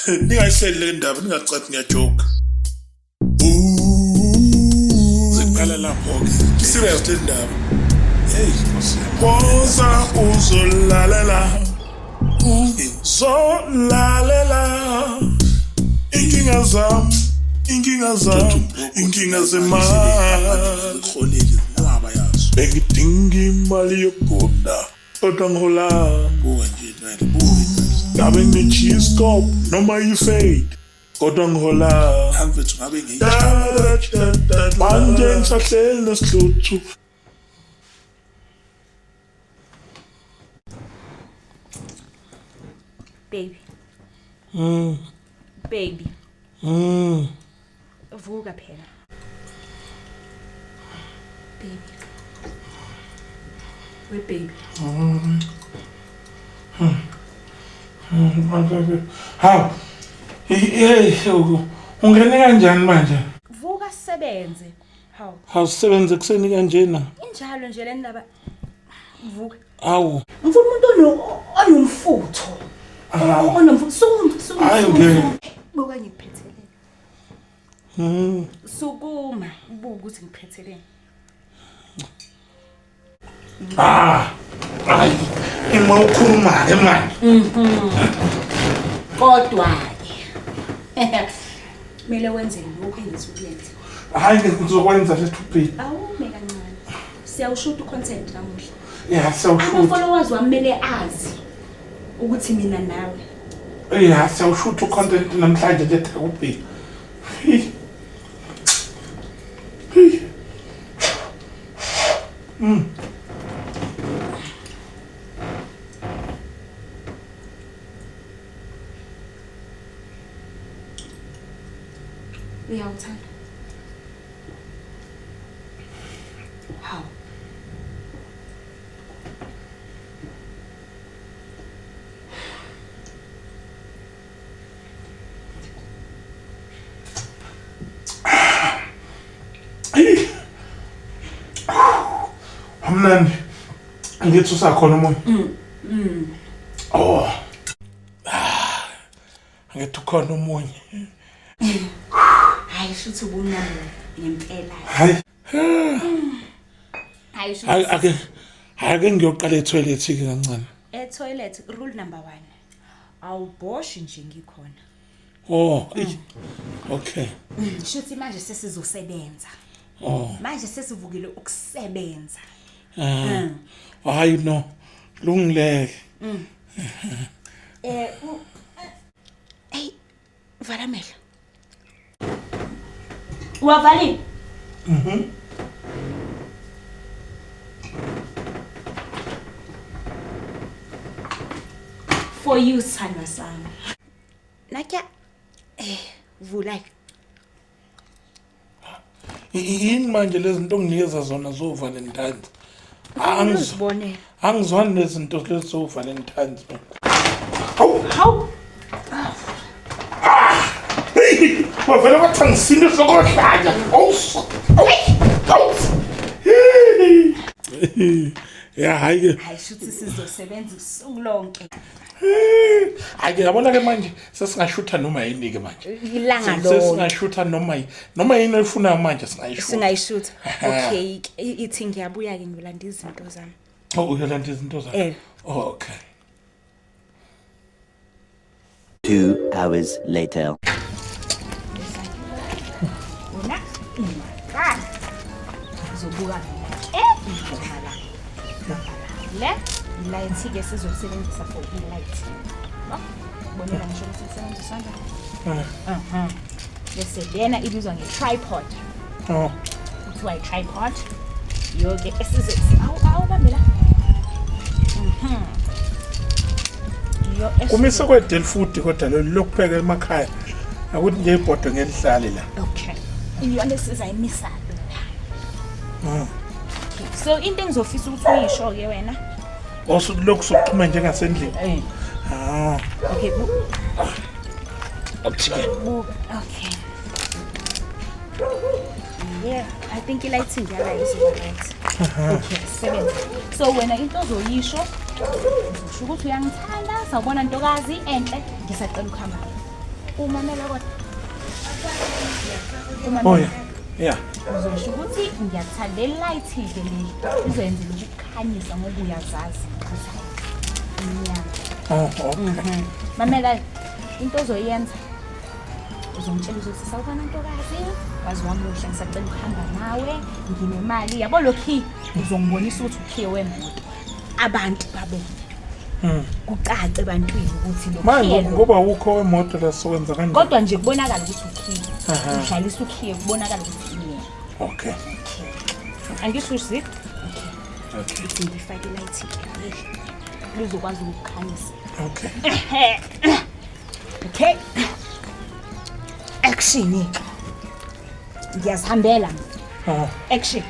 Ningayihleli le ndaba ningacathi ngiyajoke. Ziqala lapho-ke. Serious le ndaba. Hey, woza uzolalela. Uzolalela. Inkinga zemali. Kholile laba yazo. Bengidinga imali yokugoda. Kodwa ngihola. Buka nje naye buka. Ngabe ngi-cheese stop noma yi-fade. Kodwa ngihola. Hamfethu ngabe ngiyi. Manje ngisahleli nesihluthu. Baby. Baby. Vuka phela. Baby. We baby. Hawu. Hey, ungene kanjani manje? Vuka sebenze. Hawu. Awusebenze kuseni kanjena. Injalo nje le ndaba. Vuka. Awu. Ngifuna umuntu onomfutho. Onomfutho. Hayi ngeke. Buka ngiphethelene. Sukuma ubuka ukuthi ngiphethelene. Hayi. Ima ukhuluma ke manje. Kodwa-ke. Kumele wenze lokho engisukuyenza. Hayi ngizokwenza le-2 Awume kancane. Siyawushuta ucontent namuhla. Yeah, siyawushuta. Ama-followers wami kumele azi ukuthi mina nawe. Yeah, siyawushuta ucontent namhlanje le-2. Uyawuthanda? Hawu. Mnandi. Ngithi usakhona umoya. Oh. Ngithi ukhona umoya. Hayi shuthi ubunani ngempela. Hayi. Hayi shuthi. Ake ngiyoqala etoilet ke kancane. Etoilet rule number 1. Awuboshi nje ngikhona. Oh, okay. Shuthi manje sesizosebenza. Oh. Manje sesivukile ukusebenza. Hayi no. Lungileke. Hey, Valamela. Uwavalile? For you, Sandra Sam. Nakya vula. Yini manje lezi zinto onginikeza zona zo Valentine? Angizibone. Angizwani nezinto lezi zo Valentine. Hawu. Hey, wavela bathangisini sokohlanya. Yeah, hayi. Hayi shuthi sizosebenza usuku lonke. Hayi yabona ke manje sesingashutha noma yini ke manje. Ilanga lo. Sesingashutha noma yini oyifunayo manje singayishutha. Singayishutha. Okay, ithi ngiyabuya ke ngilanda izinto zami. Oh, uyalanda izinto zakho. Oh, okay. 2 hours later. Wena? Ka. Uzobuka. Le light ke sizosebenzisa for light. No? Bonela ngisho ukuthi sisebenzisa kanjani? Bese lena ibizwa nge-tripod. Kuthiwa i-tripod. Yoke esizothi awubambela. Kumise kwedel food kodwa lo lokupheka emakhaya. Akuthi nje ibhodo ngelihlale la. Okay. Iyona sizayimisa la. So into engizofisa ukuthi uyisho ke wena. Lokhu sokuxhuma njengasendlini. Okay. Okay. Okay. Yeah, I think lighting yala is right. Okay, 7. So when into ozoyisho Usho ukuthi uyangithanda, sawubona ntokazi enhle, ngisacela ukuhamba. Umamela kodwa. Oh yeah. Yeah. Uzosho ukuthi ngiyakuthanda elight-ke leli. Uzenzela ukukhanyisa ngoba uyazazi ukuthi imnyama. Oh, okay. Mamela into ozoyenza. Uzongitshela ukuthi sawubona ntokazi, wazi wamuhle ngisacela ukuhamba nawe, nginemali. Yabo lokhi uzongibonisa ukuthi ukhiye wemoto. Abantu babone. Kucace ebantwini ukuthi Manje lokhi ngoba ukho wemoto la sokwenza kanjani? kodwa nje kubonakala ukuthi ukhiye. Udlalisa ukhiye kubonakala ukuthi yena. Okay. Angisho usizi? Okay. Ithi ngifake light lizokwazi ukukhanyisa. Okay. Okay. Action. Ngiyazihambela. Action.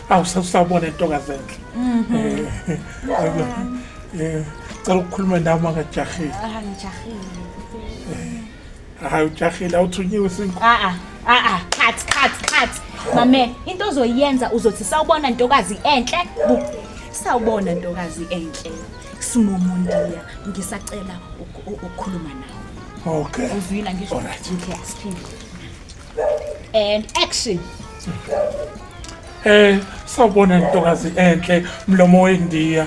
Awusabona intokazi enhle. Cela ukukhuluma nami akajahile. Ngijahile. Hayi ujahile awuthunyiwe sinko. Cut. Mame, into ozoyenza uzothi sawubona ntokazi enhle. Sawubona ntokazi enhle. Simomondiya, ngisacela ukukhuluma nawe. Okay. Uzwile ngisho. Alright. Okay, asiphinde. And action. Sawubona intokazi enhle, mlomo wendiya.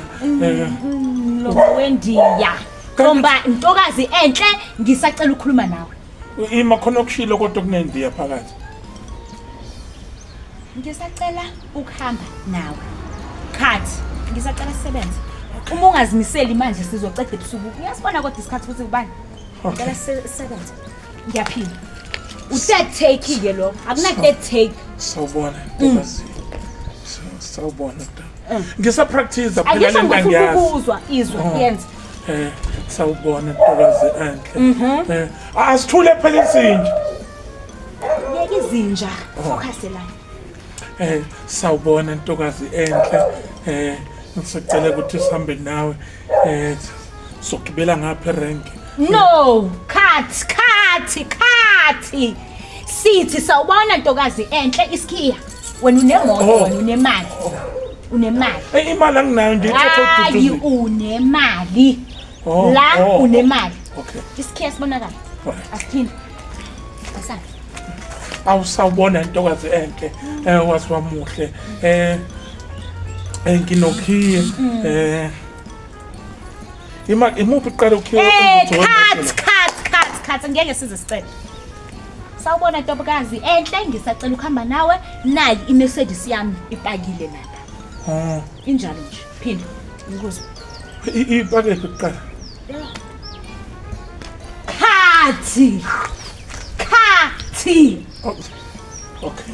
Lo wendiya. Komba intokazi enhle, ngisacela ukukhuluma nawe. Ima khona okushilo kodwa kunendiya phakathi. Ngisacela ukuhamba nawe. Cut. Ngisacela sisebenze. Uma ungazimiseli manje sizoceda ebusuku. Uyasibona kodwa isikhathi futhi kubani? Ngicela sisebenze. Ngiyaphinda. U-third take ke lo. Akuna-third take. Sawubona intokazi. Sawubona nto. Ngisa-practice phela Angisho lento ngifuna angiyazi. ukuzwa izwa yenza. Sawubona intokazi enhle. Asithule phela izinja. Yeke izinja. Focus la. Sawubona intokazi enhle. Ngisacela ukuthi sihambe nawe. Sokugibela ngapha erenk. No, cut. Sithi sawubona ntokazi enhle isikhiya. Wena unemoto, wena unemali. Unemali. Imali anginayo nje ithatha Hayi ududuzo. unemali. La unemali. Okay. Isikhiya sibonakala. Asiphinde. Asana. Awusawubona intokazi enhle. Wazi wamuhle. Nginokhiye. Imuphi uqala ukhiye Cut. Ngeke size sicela. Sawubona ntokazi enhle ngisacela ukuhamba nawe. Nayi iMercedes yami ipakile lapha. Injalo nje. Phinda. Ngikuzwe. Ipakethe uqala. Cut. Okay.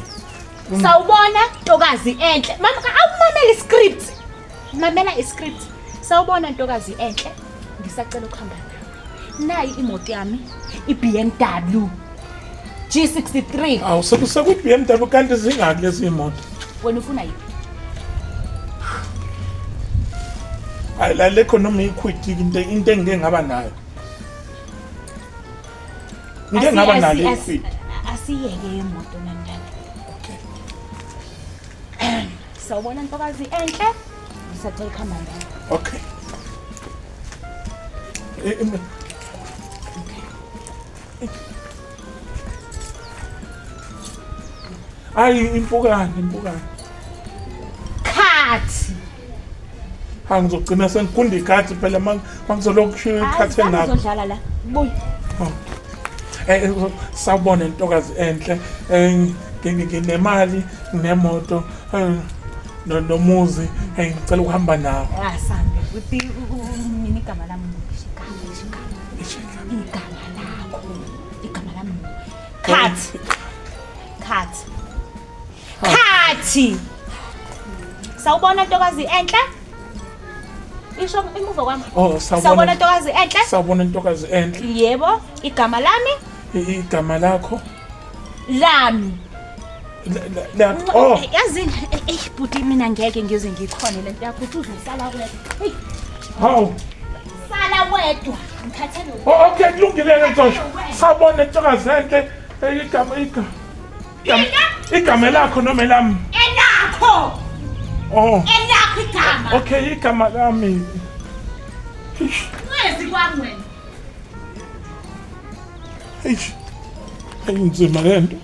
Sawubona ntokazi enhle. Mama awumamela iscript. Mamela iscript. Sawubona ntokazi enhle ngisacela ukuhamba nawe. Nayi imoto yami iBMW G63. Awuseku BMW kanti zingaki lezi imoto? Wena ufuna yini? Hayi la lekho noma iquit into engike ngaba nayo. Ngike ngaba nayo iquit. Asiyeke imoto nandani. Okay. Sawubona ntokazi enhle ngisacela ukuhamba nawe. Okay. Hayi impukane. Cut. Angizogcina sengikunda ikhathi phela mangizolokhu ikhathi engakho. Uzodlala la. Buy. Sawubona intokazi enhle. Nginemali, nginemoto, nomuzi, ngicela ukuhamba nawe. Asambe. Uthi mina igama lami igama lami. Cut. Sawubona ntokazi enhle? Isho imuva kwami. Sawubona ntokazi enhle? Sawubona intokazi enhle. Yebo, igama lami? Igama lakho? Lami. Oh. Yazi bhuti mina ngeke ngize ngikhona lento yakho uthi uzosala wedwa. Hey. Hawu. Sala wedwa. Ngikhathele. Okay, kulungile lento. Sawubona intokazi enhle. Igama lakho noma lami? Elakho. Oh. Elakho igama. Okay, igama lami. Ungezi kwami wena. Eish. Ayinzima lento.